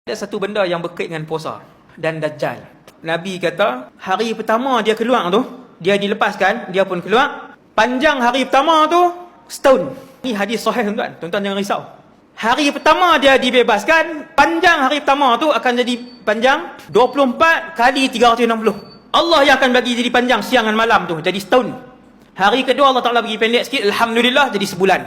Ada satu benda yang berkait dengan puasa dan Dajjal. Nabi kata, hari pertama dia keluar tu, dia dilepaskan, dia pun keluar. Panjang hari pertama tu, setahun. Ini hadis sahih tuan-tuan. Tuan-tuan jangan risau. Hari pertama dia dibebaskan, panjang hari pertama tu akan jadi panjang 24 kali 360. Allah yang akan bagi jadi panjang siang dan malam tu, jadi setahun. Hari kedua Allah Ta'ala bagi pendek sikit, Alhamdulillah jadi sebulan.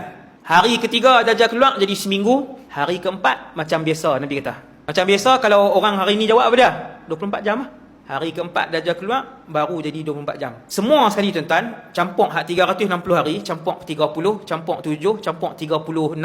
Hari ketiga Dajjal keluar jadi seminggu. Hari keempat macam biasa Nabi kata. Macam biasa kalau orang hari ni jawab apa dia? 24 jam lah. Hari keempat Dajjal keluar, baru jadi 24 jam. Semua sekali tuan-tuan, campur 360 hari, campur 30, campur 7, campur 36,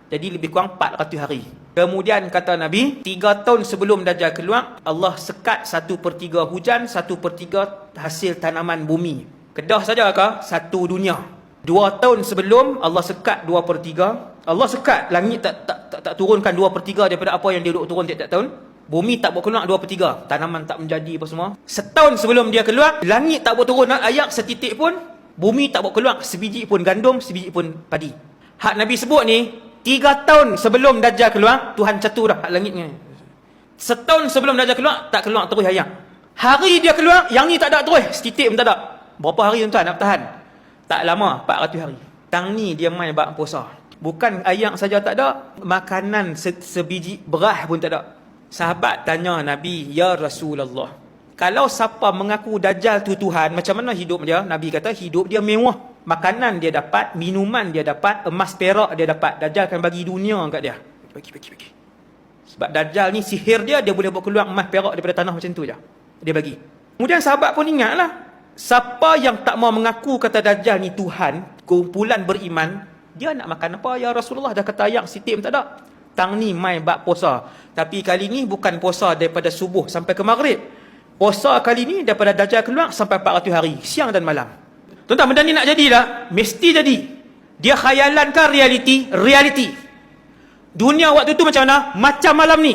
jadi lebih kurang 400 hari. Kemudian kata Nabi, 3 tahun sebelum Dajjal keluar, Allah sekat 1/3 hujan, 1/3 hasil tanaman bumi. Kedah saja ke? Satu dunia. 2 tahun sebelum Allah sekat 2/3. Allah sekat langit tak turunkan 2/3 daripada apa yang dia duduk turun tiap-tiap tahun. Bumi tak buat keluar 2/3. Tanaman tak menjadi apa semua. Setahun sebelum dia keluar, langit tak buat turun ayak setitik pun. Bumi tak buat keluar sebiji pun gandum, sebiji pun padi. Hak Nabi sebut ni, 3 tahun sebelum Dajjal keluar, Tuhan catur dah hak langitnya. Setahun sebelum Dajjal keluar, tak keluar terus ayak. Hari dia keluar, yang ni tak ada terus. Setitik pun tak ada. Berapa hari tuan-tuan nak tahan? Tak lama, 400 hari. Tang ni dia main bab puasa. Bukan ayak saja tak ada, makanan sebiji beras pun tak ada. Sahabat tanya Nabi, "Ya Rasulullah, kalau siapa mengaku Dajjal tu Tuhan, macam mana hidup dia?" Nabi kata, hidup dia mewah. Makanan dia dapat, minuman dia dapat, emas perak dia dapat. Dajjal akan bagi dunia kat dia. Bagi. Sebab Dajjal ni sihir dia boleh buat keluar emas perak daripada tanah macam tu je. Dia bagi. Kemudian sahabat pun ingatlah, siapa yang tak mau mengaku kata Dajjal ni Tuhan, kumpulan beriman, dia nak makan apa? Ya Rasulullah, dah kata ayak sitik pun tak ada. Tang ni main bab puasa. Tapi kali ni bukan puasa daripada subuh sampai ke maghrib. Puasa kali ni daripada Dajjal keluar sampai 400 hari. Siang dan malam. Tuan-tuan, benda ni nak jadi tak? Mesti jadi. Dia khayalan ke realiti? Realiti. Dunia waktu tu macam mana? Macam malam ni.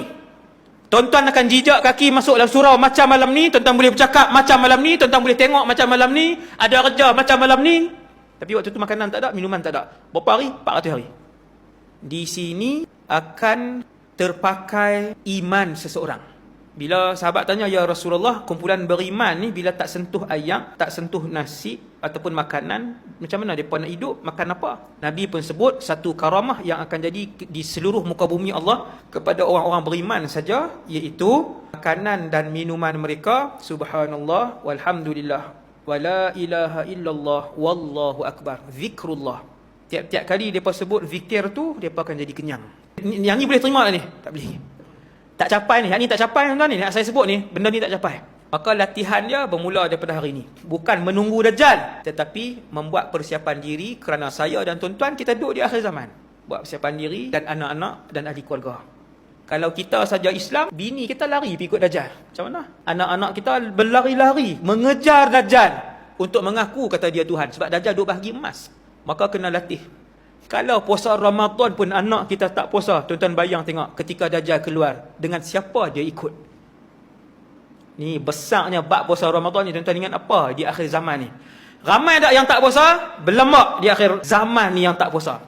Tuan-tuan akan jijak kaki masuk dalam surau macam malam ni. Tuan-tuan boleh bercakap macam malam ni. Tuan-tuan boleh tengok macam malam ni. Ada kerja macam malam ni. Tapi waktu tu makanan tak ada, minuman tak ada. Berapa hari? 400 hari. Di sini akan terpakai iman seseorang. Bila sahabat tanya, "Ya Rasulullah, kumpulan beriman ni bila tak sentuh ayak, tak sentuh nasi ataupun makanan, macam mana mereka nak hidup? Makan apa?" Nabi pun sebut satu karamah yang akan jadi di seluruh muka bumi Allah kepada orang-orang beriman saja, iaitu makanan dan minuman mereka, subhanallah, walhamdulillah, wala ilaha illallah, wallahu akbar, zikrullah. Tiap-tiap kali mereka sebut zikir tu, mereka akan jadi kenyang. Yang ni boleh terima tak ni? Tak boleh. Tak capai ni. Yang ni tak capai tuan-tuan ni. Yang saya sebut ni, benda ni tak capai. Maka latihan dia bermula daripada hari ni. Bukan menunggu Dajjal, tetapi membuat persiapan diri kerana saya dan tuan-tuan kita duduk di akhir zaman. Buat persiapan diri dan anak-anak dan ahli keluarga. Kalau kita saja Islam, bini kita lari pergi ikut Dajjal. Macam mana? Anak-anak kita berlari-lari mengejar Dajjal untuk mengaku kata dia Tuhan. Sebab Dajjal duk bahagi emas. Maka kena latih. Kalau puasa Ramadan pun anak kita tak puasa, tuan-tuan bayang tengok ketika Dajjal keluar, dengan siapa dia ikut. Ni besarnya bab puasa Ramadan ni, tuan-tuan ingat apa di akhir zaman ni. Ramai tak yang tak puasa? Berlemak di akhir zaman ni yang tak puasa.